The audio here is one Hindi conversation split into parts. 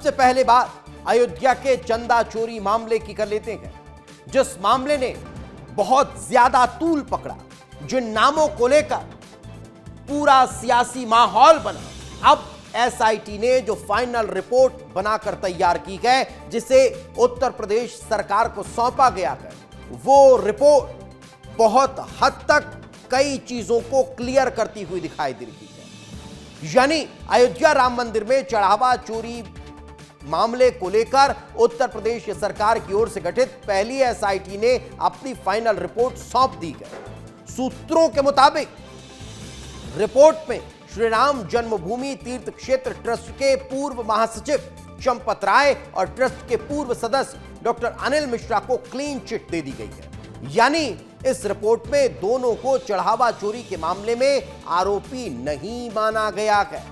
सबसे पहले बात अयोध्या के चंदा चोरी मामले की कर लेते हैं, जिस मामले ने बहुत ज्यादा तूल पकड़ा, जिन नामों को लेकर पूरा सियासी माहौल बना। अब एसआईटी ने जो फाइनल रिपोर्ट बनाकर तैयार की है, जिसे उत्तर प्रदेश सरकार को सौंपा गया है, वो रिपोर्ट बहुत हद तक कई चीजों को क्लियर करती हुई दिखाई दे रही है। यानी अयोध्या राम मंदिर में चढ़ावा चोरी मामले को लेकर उत्तर प्रदेश सरकार की ओर से गठित पहली एसआईटी ने अपनी फाइनल रिपोर्ट सौंप दी है। सूत्रों के मुताबिक रिपोर्ट में श्री राम जन्मभूमि तीर्थ क्षेत्र ट्रस्ट के पूर्व महासचिव चंपत राय और ट्रस्ट के पूर्व सदस्य डॉक्टर अनिल मिश्रा को क्लीन चिट दे दी गई है। यानी इस रिपोर्ट में दोनों को चढ़ावा चोरी के मामले में आरोपी नहीं माना गया है।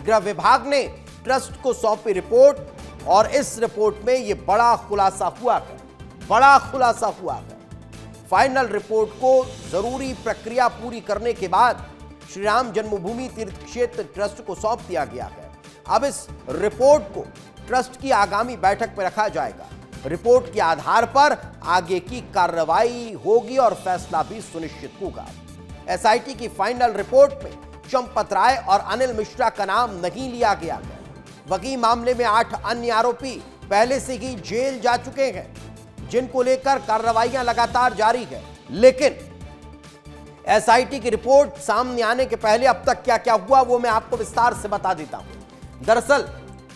गृह विभाग ने ट्रस्ट को सौंपी रिपोर्ट और इस रिपोर्ट में यह बड़ा खुलासा हुआ है। फाइनल रिपोर्ट को जरूरी प्रक्रिया पूरी करने के बाद श्री राम जन्मभूमि तीर्थ क्षेत्र ट्रस्ट को सौंप दिया गया है। अब इस रिपोर्ट को ट्रस्ट की आगामी बैठक में रखा जाएगा। रिपोर्ट के आधार पर आगे की कार्रवाई होगी और फैसला भी सुनिश्चित होगा। एसआईटी की फाइनल रिपोर्ट में चंपत राय और अनिल मिश्रा का नाम नहीं लिया गया है। वही मामले में 8 अन्य आरोपी पहले से ही जेल जा चुके हैं, जिनको लेकर कार्रवाइयां लगातार जारी है। लेकिन एसआईटी की रिपोर्ट सामने आने के पहले अब तक क्या क्या हुआ वो मैं आपको विस्तार से बता देता हूं। दरअसल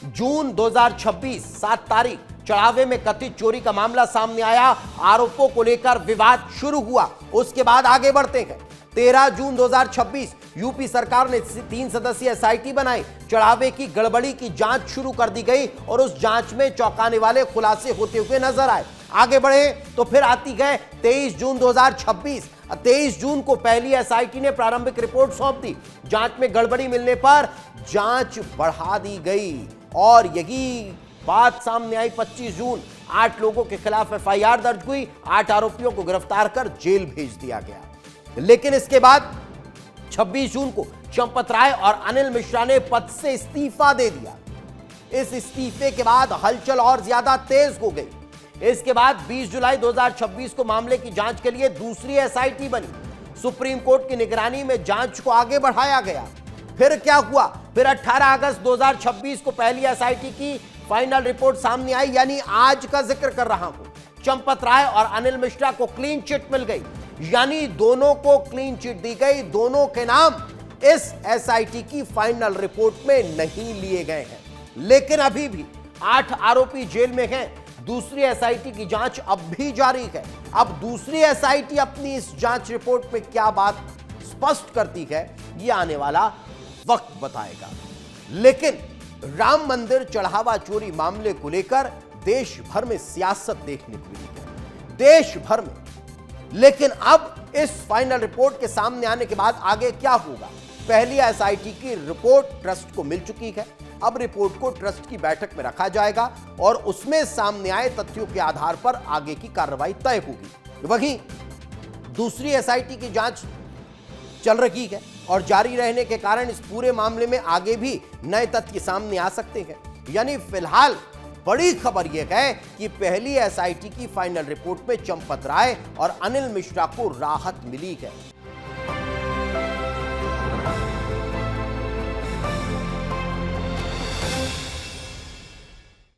जून 2026 7 तारीख चढ़ावे में कथित चोरी का मामला सामने आया। आरोपों को लेकर विवाद शुरू हुआ। उसके बाद आगे बढ़ते हैं। 13 जून 2026 यूपी सरकार ने 3 सदस्यीय एसआईटी बनाई। चढ़ावे की गड़बड़ी की जांच शुरू कर दी गई और उस जांच में चौंकाने वाले खुलासे होते हुए नजर आए। आगे बढ़े तो फिर आती गए 23 जून 2026। 23 जून को पहली एसआईटी ने प्रारंभिक रिपोर्ट सौंप दी। जांच में गड़बड़ी मिलने पर जांच बढ़ा दी गई और यही बात सामने आई। 25 जून 8 लोगों के खिलाफ एफआईआर दर्ज हुई। 8 आरोपियों को गिरफ्तार कर जेल भेज दिया गया। लेकिन इसके बाद 26 जून को चंपत राय और अनिल मिश्रा ने पद से इस्तीफा दे दिया। इस इस्तीफे के बाद हलचल और ज्यादा तेज हो गई। इसके बाद 20 जुलाई 2026 को मामले की जांच के लिए दूसरी एसआईटी बनी। सुप्रीम कोर्ट की निगरानी में जांच को आगे बढ़ाया गया। फिर क्या हुआ? फिर 18 अगस्त 2026 को पहली एसआईटी की फाइनल रिपोर्ट सामने आई। यानी आज का जिक्र कर रहा हूं। चंपत राय और अनिल मिश्रा को क्लीन चिट मिल गई। यानी दोनों को क्लीन चिट दी गई। दोनों के नाम इस एसआईटी की फाइनल रिपोर्ट में नहीं लिए गए हैं। लेकिन अभी भी 8 आरोपी जेल में हैं। दूसरी एसआईटी की जांच अब भी जारी है। अब दूसरी एसआईटी अपनी इस जांच रिपोर्ट में क्या बात स्पष्ट करती है, यह आने वाला वक्त बताएगा। लेकिन राम मंदिर चढ़ावा चोरी मामले को लेकर देश भर में सियासत देखने को मिली है, देश भर में। लेकिन अब इस फाइनल रिपोर्ट के सामने आने के बाद आगे क्या होगा? पहली एसआईटी की रिपोर्ट ट्रस्ट को मिल चुकी है। अब रिपोर्ट को ट्रस्ट की बैठक में रखा जाएगा और उसमें सामने आए तथ्यों के आधार पर आगे की कार्रवाई तय होगी। वहीं दूसरी एसआईटी की जांच चल रही है और जारी रहने के कारण इस पूरे मामले में आगे भी नए तथ्य सामने आ सकते हैं। यानी फिलहाल बड़ी खबर यह है कि पहली एसआईटी की फाइनल रिपोर्ट में चंपत राय और अनिल मिश्रा को राहत मिली है।